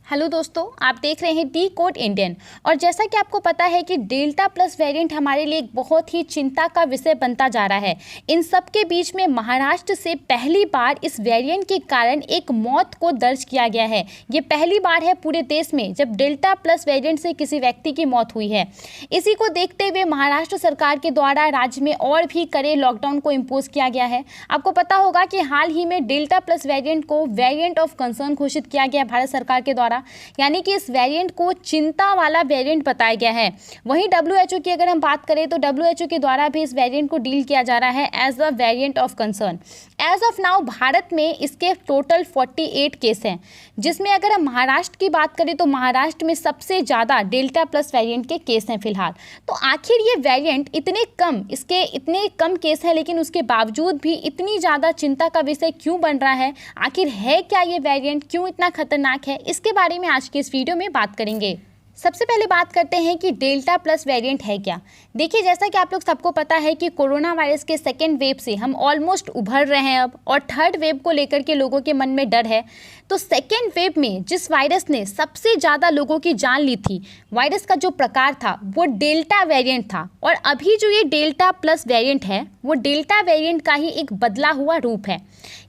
Hello दोस्तों, आप देख रहे हैं डी कोड इंडियन। और जैसा कि आपको पता है कि डेल्टा प्लस वेरिएंट हमारे लिए एक बहुत ही चिंता का विषय बनता जा रहा है। इन सब के बीच में महाराष्ट्र से पहली बार इस वेरिएंट के कारण एक मौत को दर्ज किया गया है। ये पहली बार है पूरे देश में जब डेल्टा प्लस वेरिएंट से किसी व्यक्ति की मौत हुई है। इसी को देखते हुए महाराष्ट्र सरकार के द्वारा राज्य में और भी कड़े लॉकडाउन को इम्पोज किया गया है। आपको पता होगा कि हाल ही में डेल्टा प्लस वेरिएंट को वेरिएंट ऑफ कंसर्न घोषित किया गया भारत सरकार के द्वारा, यानी कि इस वेरिएंट को चिंता वाला वेरिएंट बताया गया है। वहीं WHO की अगर हम बात करें तो WHO के द्वारा भी इस वेरिएंट को डील किया जा रहा है as a variant of concern. As of now Bharat में इसके टोटल 48 केस हैं, जिसमें अगर हम महाराष्ट्र की बात करें तो महाराष्ट्र में सबसे ज़्यादा डेल्टा प्लस वेरिएंट के केस हैं फिलहाल। तो आखिर ये वेरिएंट इसके इतने कम केस हैं, लेकिन उसके बावजूद भी इतनी ज़्यादा चिंता का विषय क्यों बन रहा है? आखिर है क्या ये वेरिएंट, क्यों इतना खतरनाक है? इसके बारे में आज के इस वीडियो में बात करेंगे। सबसे पहले बात करते हैं कि डेल्टा प्लस वेरिएंट है क्या। देखिए, जैसा कि आप लोग सबको पता है कि कोरोना वायरस के सेकेंड वेव से हम ऑलमोस्ट उभर रहे हैं अब, और थर्ड वेव को लेकर के लोगों के मन में डर है। तो सेकेंड वेव में जिस वायरस ने सबसे ज़्यादा लोगों की जान ली थी, वायरस का जो प्रकार था वो डेल्टा वेरिएंट था। और अभी जो ये डेल्टा प्लस वेरिएंट है वो डेल्टा वेरिएंट का ही एक बदला हुआ रूप है।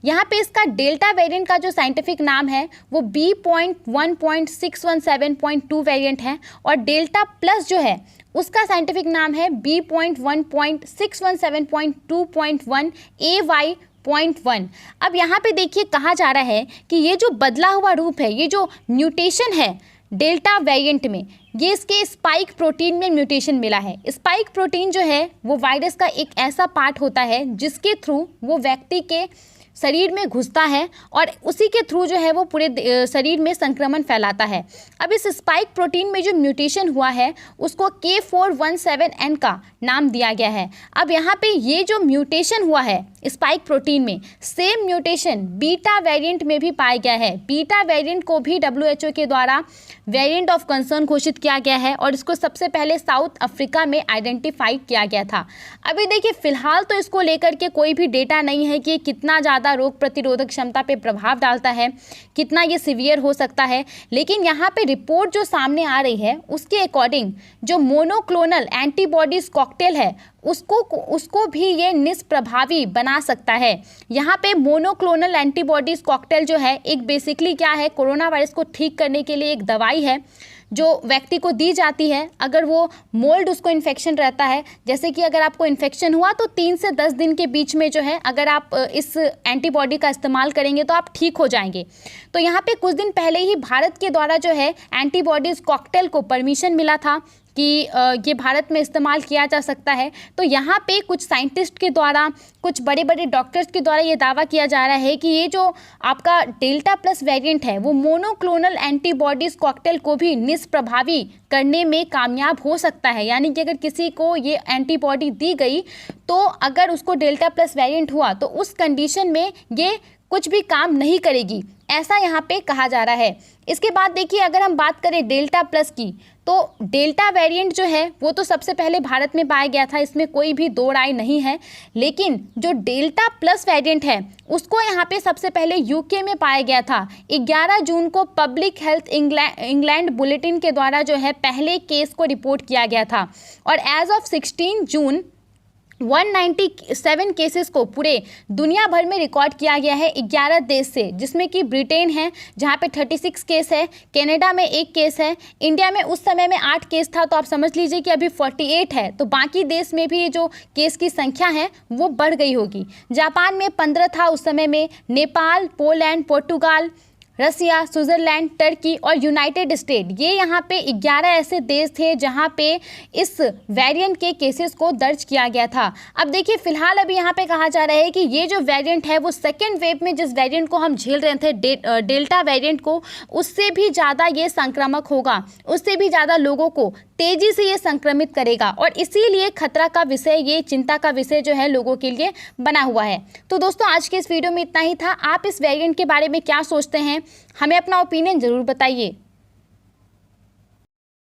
यहाँ पे इसका डेल्टा वेरिएंट का जो साइंटिफिक नाम है वो B.1.617.2 वेरिएंट है, और डेल्टा प्लस जो है उसका साइंटिफिक नाम है B.1.617.2.1 AY.1। अब यहाँ पे देखिए कहा जा रहा है कि ये जो बदला हुआ रूप है, ये जो म्यूटेशन है डेल्टा वेरिएंट में, ये इसके स्पाइक प्रोटीन में म्यूटेशन मिला है। स्पाइक प्रोटीन जो है वो वायरस का एक ऐसा पार्ट होता है जिसके थ्रू वो व्यक्ति के शरीर में घुसता है और उसी के थ्रू जो है वो पूरे शरीर में संक्रमण फैलाता है। अब इस स्पाइक प्रोटीन में जो म्यूटेशन हुआ है उसको K417N का नाम दिया गया है। अब यहाँ पे ये जो म्यूटेशन हुआ है स्पाइक प्रोटीन में, सेम म्यूटेशन बीटा वेरिएंट में भी पाया गया है। बीटा वेरिएंट को भी WHO के द्वारा वेरिएंट ऑफ कंसर्न घोषित किया गया है, और इसको सबसे पहले साउथ अफ्रीका में आइडेंटिफाई किया गया था। अभी देखिए फिलहाल तो इसको लेकर के कोई भी डेटा नहीं है कि कितना ज़्यादा रोग प्रतिरोधक क्षमता पे प्रभाव डालता है, कितना ये सिवियर हो सकता है। लेकिन यहाँ पे रिपोर्ट जो सामने आ रही है उसके अकॉर्डिंग जो मोनोक्लोनल एंटीबॉडीज कॉकटेल है उसको भी ये निष्प्रभावी बना सकता है। यहाँ पे मोनोक्लोनल एंटीबॉडीज कॉकटेल जो है एक बेसिकली क्या है, कोरोना वायरस को ठीक करने के लिए एक दवाई है जो व्यक्ति को दी जाती है अगर वो मोल्ड उसको इन्फेक्शन रहता है। जैसे कि अगर आपको इन्फेक्शन हुआ तो 3 से 10 दिन के बीच में जो है अगर आप इस एंटीबॉडी का इस्तेमाल करेंगे तो आप ठीक हो जाएंगे। तो यहाँ पे कुछ दिन पहले ही भारत के द्वारा जो है एंटीबॉडीज़ कॉकटेल को परमिशन मिला था कि ये भारत में इस्तेमाल किया जा सकता है। तो यहाँ पे कुछ साइंटिस्ट के द्वारा, कुछ बड़े बड़े डॉक्टर्स के द्वारा ये दावा किया जा रहा है कि ये जो आपका डेल्टा प्लस वेरिएंट है वो मोनोक्लोनल एंटीबॉडीज़ कॉकटेल को भी निष्प्रभावी करने में कामयाब हो सकता है। यानी कि अगर किसी को ये एंटीबॉडी दी गई तो अगर उसको डेल्टा प्लस वेरिएंट हुआ तो उस कंडीशन में ये कुछ भी काम नहीं करेगी, ऐसा यहाँ पे कहा जा रहा है। इसके बाद देखिए अगर हम बात करें डेल्टा प्लस की, तो डेल्टा वेरिएंट जो है वो तो सबसे पहले भारत में पाया गया था, इसमें कोई भी दो राय नहीं है। लेकिन जो डेल्टा प्लस वेरिएंट है उसको यहाँ पे सबसे पहले UK में पाया गया था। 11 जून को पब्लिक हेल्थ इंग्लैंड बुलेटिन के द्वारा जो है पहले केस को रिपोर्ट किया गया था, और एज ऑफ 16 जून 197 केसेस को पूरे दुनिया भर में रिकॉर्ड किया गया है 11 देश से, जिसमें कि ब्रिटेन है जहां पे 36 केस है, कनाडा में 1 केस है, इंडिया में उस समय में 8 केस था। तो आप समझ लीजिए कि अभी 48 है। तो बाकी देश में भी जो केस की संख्या है वो बढ़ गई होगी। जापान में 15 था उस समय में, नेपाल, पोलैंड, पोर्टुगाल, रसिया, स्विट्जरलैंड, टर्की और यूनाइटेड स्टेट, ये यहाँ पे 11 ऐसे देश थे जहाँ पे इस वेरिएंट के केसेस को दर्ज किया गया था। अब देखिए फिलहाल अभी यहाँ पे कहा जा रहा है कि ये जो वेरिएंट है वो सेकेंड वेव में जिस वेरिएंट को हम झेल रहे थे डेल्टा वेरिएंट को, उससे भी ज़्यादा ये संक्रामक होगा, उससे भी ज़्यादा लोगों को तेज़ी से ये संक्रमित करेगा, और इसीलिए खतरा का विषय, ये चिंता का विषय जो है लोगों के लिए बना हुआ है। तो दोस्तों आज के इस वीडियो में इतना ही था। आप इस वेरिएंट के बारे में क्या सोचते हैं? हमें अपना ओपिनियन ज़रूर बताइए।